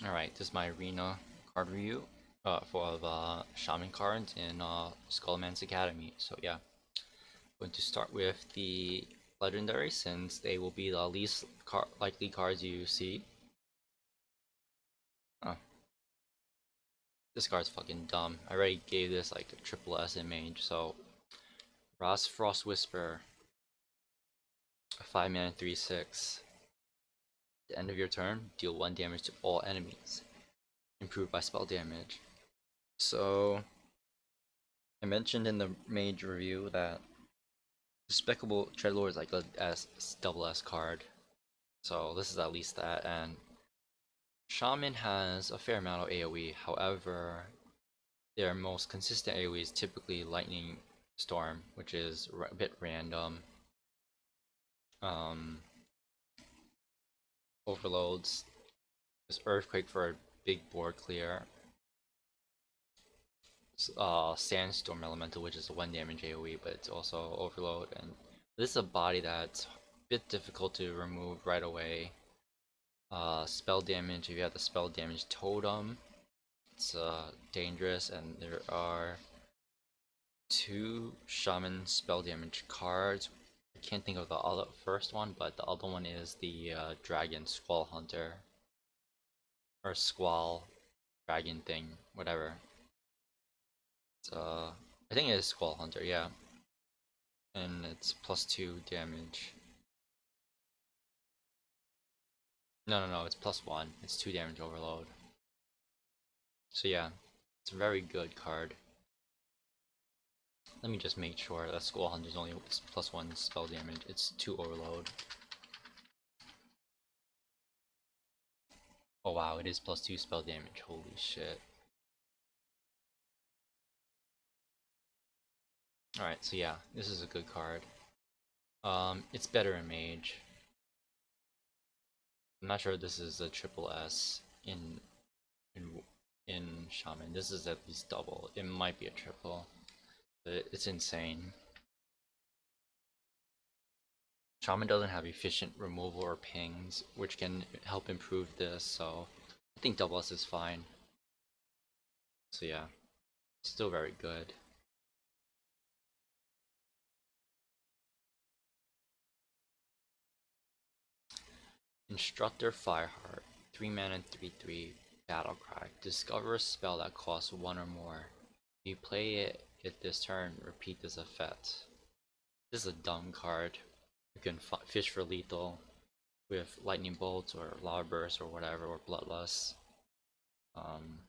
Alright, this is my arena card review for the Shaman cards in Scholomance Academy. So yeah, I'm going to start with the Legendaries since they will be the least likely cards you see. Oh, this card's fucking dumb. I already gave this like a triple S in Mage, so Ross Frost Whisper, a 5 mana 3/6. At the end of your turn, deal 1 damage to all enemies, improved by spell damage. So I mentioned in the Mage review that Despicable Treadlord is like a double S card, so this is at least that. And Shaman has a fair amount of AoE. However, their most consistent AoE is typically Lightning Storm, which is a bit random. Um, Overloads. There's Earthquake for a big board clear. Sandstorm Elemental, which is a 1 damage AoE, but it's also Overload. And this is a body that's a bit difficult to remove right away. Spell damage, if you have the spell damage totem, it's dangerous, and there are 2 shaman spell damage cards. I can't think of the other first one, but the other one is the dragon squall hunter, or squall dragon thing, whatever. It's, I think it is squall hunter, yeah, and it's +2 damage. No, it's +1. It's 2 damage overload. So yeah, it's a very good card. Let me just make sure that Skull Hunter's only +1 spell damage. It's 2 overload. Oh wow, it is +2 spell damage. Holy shit. Alright, so yeah, this is a good card. It's better in Mage. I'm not sure if this is a triple S in in Shaman. This is at least double. It might be a triple, but it's insane. Shaman doesn't have efficient removal or pings, which can help improve this, so I think double S is fine. So yeah, still very good. Instructor Fireheart, 3 mana 3/3, Battlecry. Discover a spell that costs 1 or more. If you play it this turn, repeat this effect. This is a dumb card. You can fish for lethal with Lightning Bolts or Lava Burst or whatever, or Bloodlust. And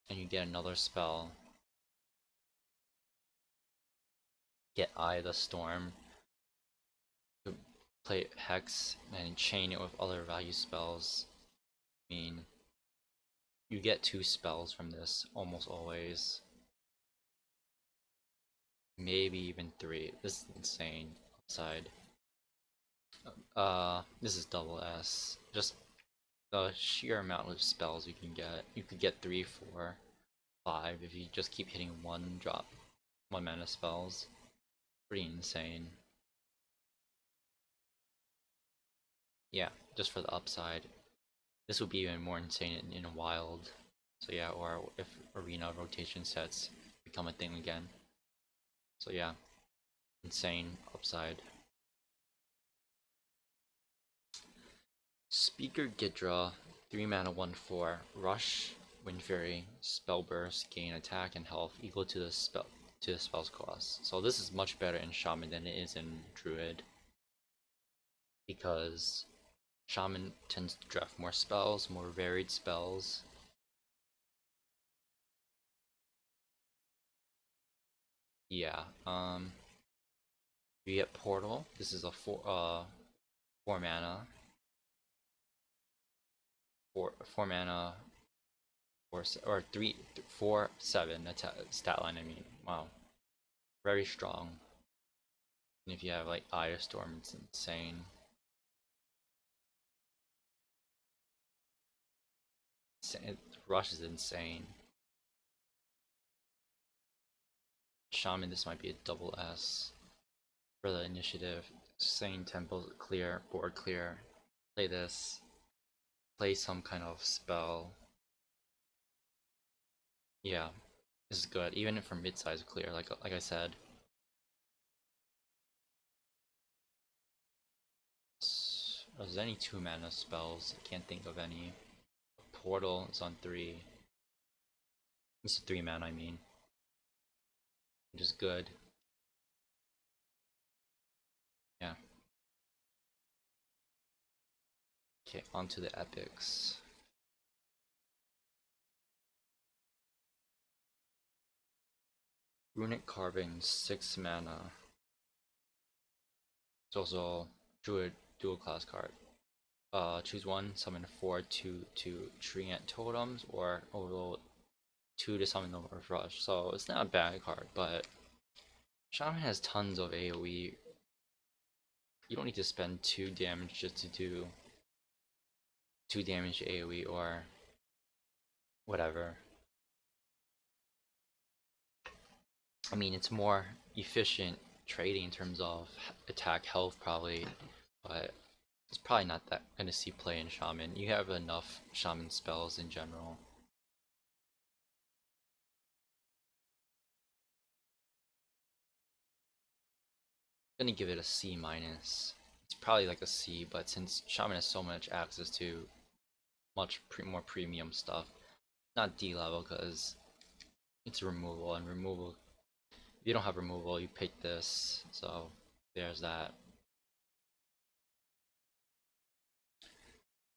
you get another spell. Get Eye of the Storm. You play Hex and chain it with other value spells. I mean, you get 2 spells from this almost always. Maybe even 3. This is insane. Upside. This is double S. Just the sheer amount of spells you can get. You could get 3, 4, 5 if you just keep hitting 1 mana spells. Pretty insane. Yeah, just for the upside. This would be even more insane in a wild. So yeah, or if arena rotation sets become a thing again. So yeah, insane upside. Speaker Gidra, 3 mana 1/4, Rush, Wind Fury, Spell Burst, gain attack and health equal to the spell's cost. So this is much better in Shaman than it is in Druid, because Shaman tends to draft more spells, more varied spells. Yeah, you get Portal. This is a 4 mana, 4 mana, or 3 4 7 stat line. I mean, wow, very strong. And if you have like Eye of Storm, it's insane. Rush is insane. Shaman, this might be a double S for the initiative. Same tempo clear, board clear. Play this. Play some kind of spell. Yeah, this is good. Even for mid-size clear, like I said. There's any 2 mana spells. I can't think of any. Portal is on 3. It's 3 mana, I mean. Which is good. Yeah. Okay, on to the epics. Runic Carving, 6 mana. It's also Druid dual class card. Choose one, summon 4/2/2 tree ant totems, or overload 2 to summon the Rush. So it's not a bad card, but Shaman has tons of AoE. You don't need to spend 2 damage just to do 2 damage AoE or whatever. I mean, it's more efficient trading in terms of attack health, probably, but it's probably not that gonna see play in Shaman. You have enough Shaman spells in general. I'm gonna give it a C minus. It's probably like a C, but since Shaman has so much access to much more premium stuff, not D level because it's removal, and removal, if you don't have removal, you pick this, so there's that.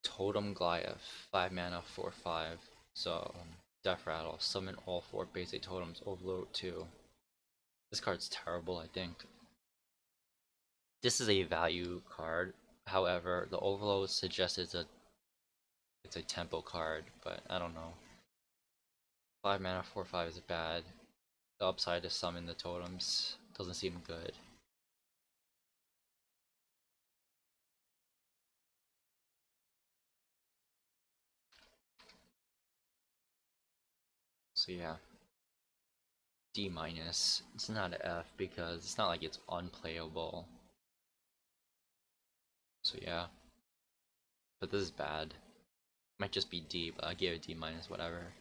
Totem Goliath, 5 mana, 4/5. So, Death Rattle, summon all 4 basic totems, overload 2. This card's terrible, I think. This is a value card. However, the overload suggests it's a tempo card, but I don't know. 5 mana, 4/5 is bad. The upside to summon the totems doesn't seem good. So yeah, D minus. It's not an F because it's not like it's unplayable. So yeah, but this is bad. Might just be D, but I gave it D minus, whatever.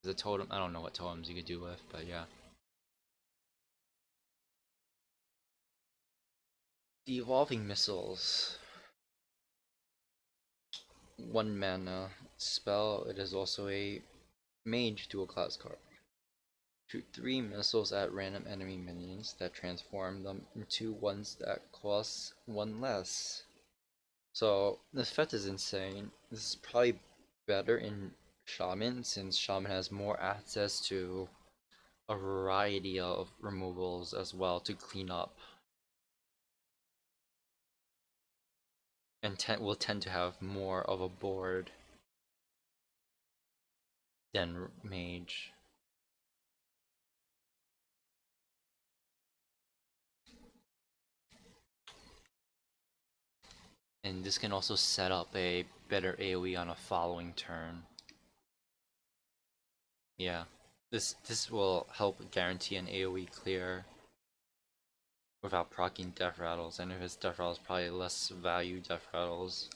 The totem, I don't know what totems you could do with, but yeah. The Evolving Missiles. 1 mana spell. It is also a mage dual class card. Shoot 3 missiles at random enemy minions that transform them into ones that cost 1 less. So this effect is insane. This is probably better in Shaman since Shaman has more access to a variety of removals as well to clean up, and will tend to have more of a board than mage. And this can also set up a better AoE on a following turn. Yeah, this will help guarantee an AoE clear without proccing Death Rattles, and if it's Death Rattles, probably less value Death Rattles.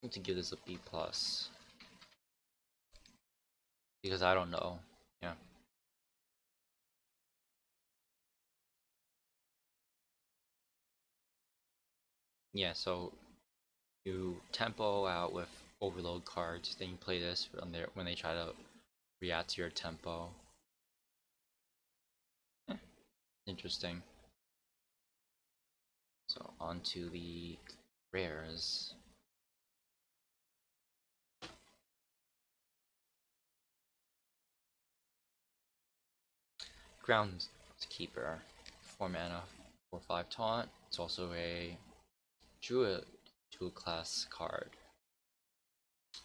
I'm going to give this a B plus because I don't know. Yeah. Yeah, so you tempo out with overload cards, then you play this when they try to react to your tempo. Eh, interesting. So on to the rares. Groundskeeper, 4 mana, 4/5 taunt. It's also a druid dual class card.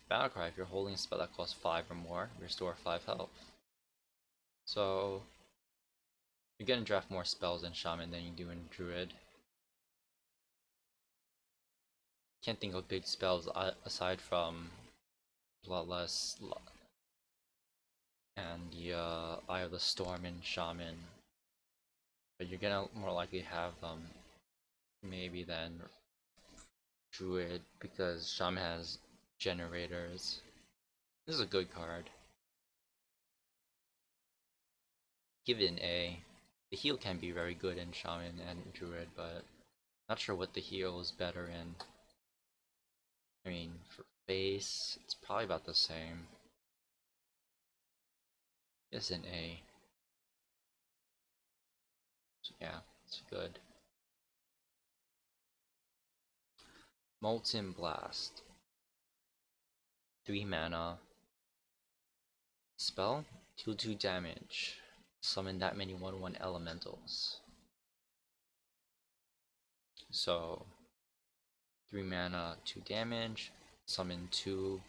Battlecry, if you're holding a spell that costs 5 or more, restore 5 health. So you're gonna draft more spells in Shaman than you do in Druid. Can't think of big spells aside from Bloodlust and the Eye of the Storm in Shaman. But you're gonna more likely have them maybe than Druid because Shaman has Generators. This is a good card. Give it an A. The heal can be very good in Shaman and Druid, but not sure what the heal is better in. I mean, for face, it's probably about the same. It's an A. So yeah, it's good. Molten Blast. 3 mana. Spell, 2/2 damage. Summon that many 1/1 elementals. So 3 mana, 2 damage, summon 2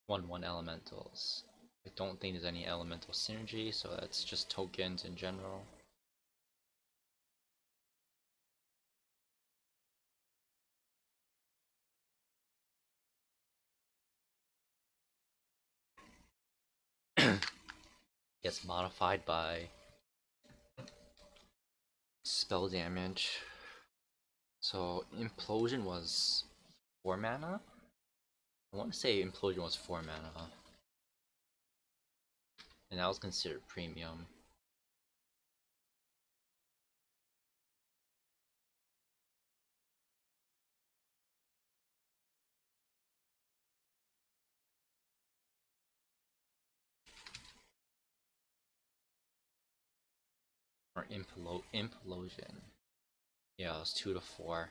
1/1 elementals. I don't think there's any elemental synergy, so that's just tokens in general. Gets modified by spell damage. So Implosion was 4 mana? I want to say Implosion was 4 mana. And that was considered premium. Or Implosion. Yeah, it was 2 to 4.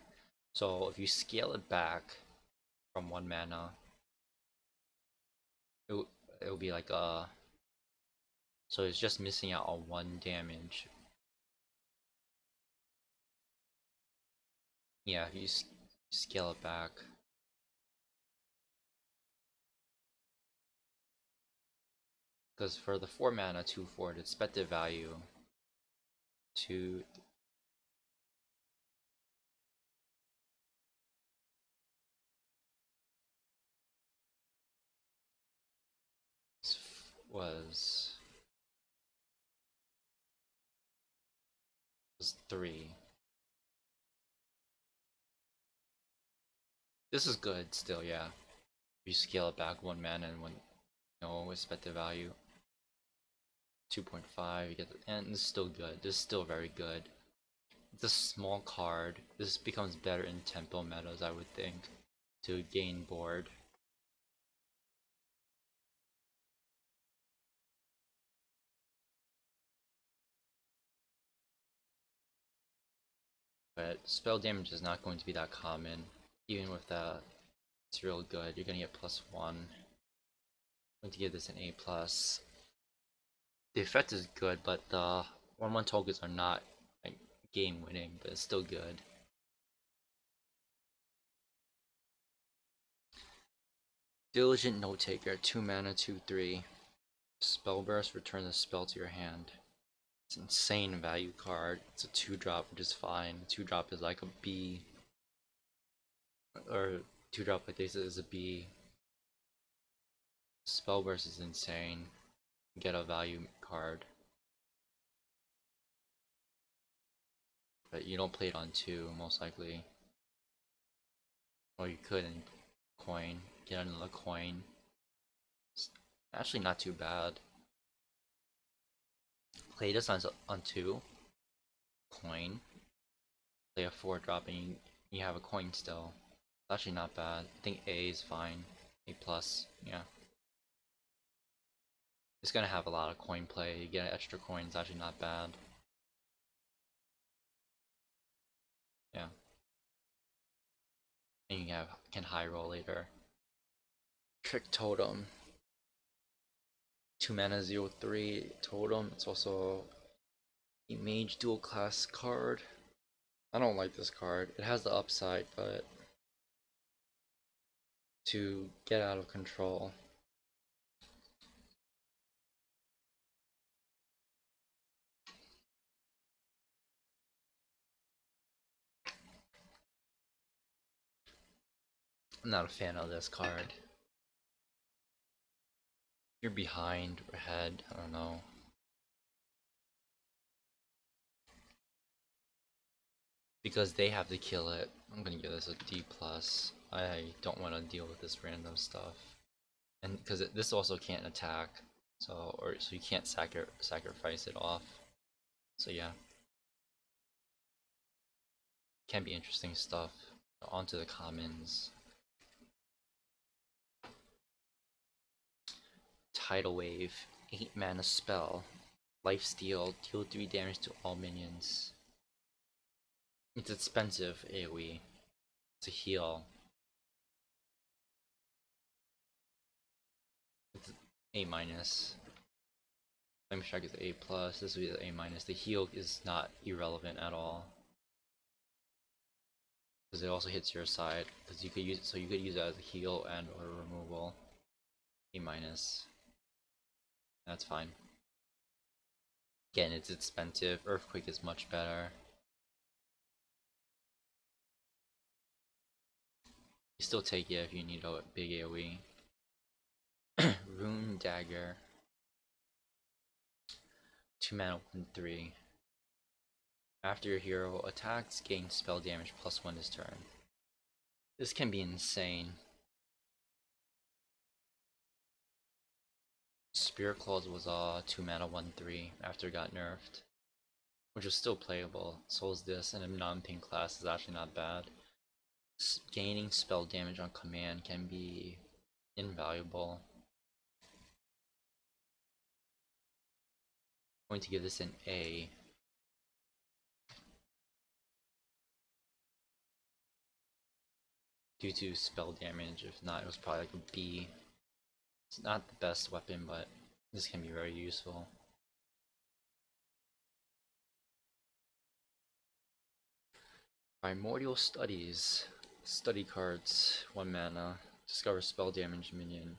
So if you scale it back from 1 mana, it'll be like a. So it's just missing out on 1 damage. Yeah, if you scale it back. Because for the 4 mana 2/4, its expected value to was 3. This is good still, yeah. If you scale it back 1 mana and 1 no expected value. 2.5, you get the, and this is still good. This is still very good. It's a small card. This becomes better in tempo metas, I would think, to gain board. But spell damage is not going to be that common. Even with that, it's real good. You're gonna get +1. I'm going to give this an A+. The effect is good, but the 1/1 tokens are not like game winning, but it's still good. Diligent Note Taker, 2 mana, 2/3. Spell Burst, return the spell to your hand. It's an insane value card. It's a 2-drop, which is fine. 2-drop is like a B. Or 2-drop like this is a B. Spell Burst is insane. Get a value card. But you don't play it on 2, most likely. Or you could in coin. Get another coin. It's actually not too bad. Play this on 2. Coin. Play a 4-drop and you have a coin still. It's actually not bad. I think A is fine. A+, yeah. It's gonna have a lot of coin play. You get an extra coin, it's actually not bad. Yeah. And you can high roll later. Trick Totem. 2 mana 0/3 totem. It's also a mage dual class card. I don't like this card. It has the upside, but to get out of control. I'm not a fan of this card. You're behind or ahead, I don't know. Because they have to kill it. I'm gonna give this a D plus. I don't want to deal with this random stuff, and because this also can't attack, so you can't sacrifice it off. So yeah, can be interesting stuff. On to the commons. Tidal Wave, 8 mana spell. Lifesteal, deal 3 damage to all minions. It's expensive AoE. It's a heal. It's A minus. Flame Strike is A plus. This would be the A minus. The heal is not irrelevant at all, because it also hits your side. Because you could use you could use it as a heal and or removal. A minus. That's fine. Again, it's expensive. Earthquake is much better. You still take it if you need a big AoE. Rune Dagger. 2 mana 1/3. After your hero attacks, gain spell damage +1 this turn. This can be insane. Spirit Claws was 2 mana 1/3 after it got nerfed, which was still playable. So is this, and a non-pink class is actually not bad. Gaining spell damage on command can be invaluable. I'm going to give this an A. Due to spell damage. If not, it was probably like a B. It's not the best weapon, but this can be very useful. Primordial Studies. Study cards, 1 mana. Discover spell damage minion.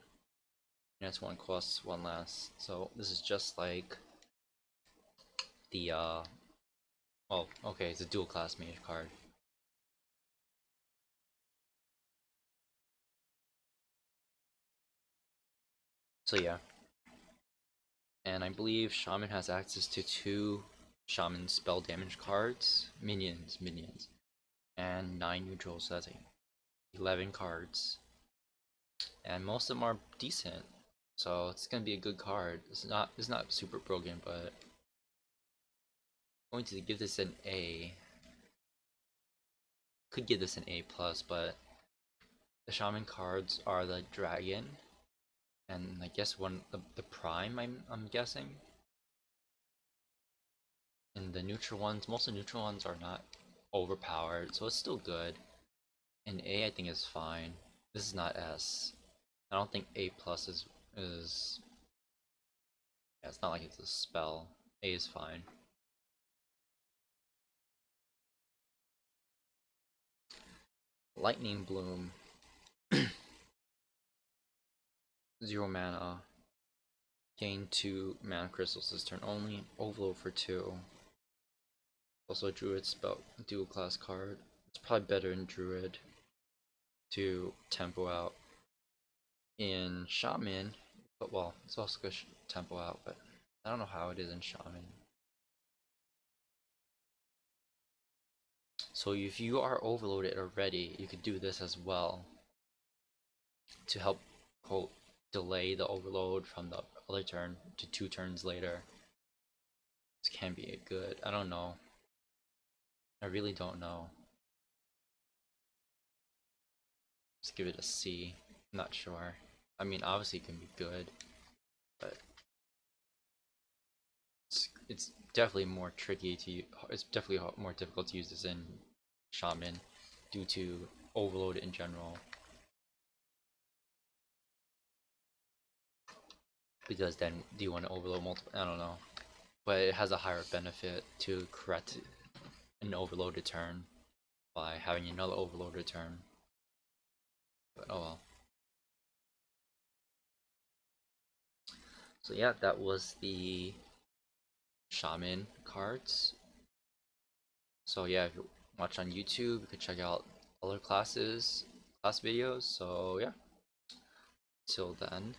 Next one costs 1 less. So this is just like the oh, okay, it's a dual class mage card. So yeah. And I believe Shaman has access to 2 Shaman spell damage cards. Minions. And 9 neutrals, so that's 11 cards. And most of them are decent. So it's gonna be a good card. It's not super broken, but I'm going to give this an A. Could give this an A plus, but the Shaman cards are the dragon, and I guess the prime. I'm guessing. And the neutral ones, most of the neutral ones are not overpowered, so it's still good. And A I think is fine. This is not S. I don't think A plus is yeah, it's not like it's a spell. A is fine. Lightning Bloom. 0 mana. Gain 2 mana crystals this turn only. Overload for 2. Also Druid spell dual class card. It's probably better in Druid to tempo out. In Shaman, but well, it's also good tempo out, but I don't know how it is in Shaman. So if you are overloaded already, you could do this as well to help quote delay the overload from the other turn to 2 turns later. This can be a good. I don't know. I really don't know. Let's give it a C. I'm not sure. I mean, obviously it can be good, but it's definitely more tricky to use. It's definitely more difficult to use this in Shaman due to overload in general. Because then do you want to overload multiple? I don't know, but it has a higher benefit to correct an overloaded turn by having another overloaded turn. But oh well. So yeah, that was the Shaman cards. So yeah, if you watch on YouTube, you could check out other class videos. So yeah, till then.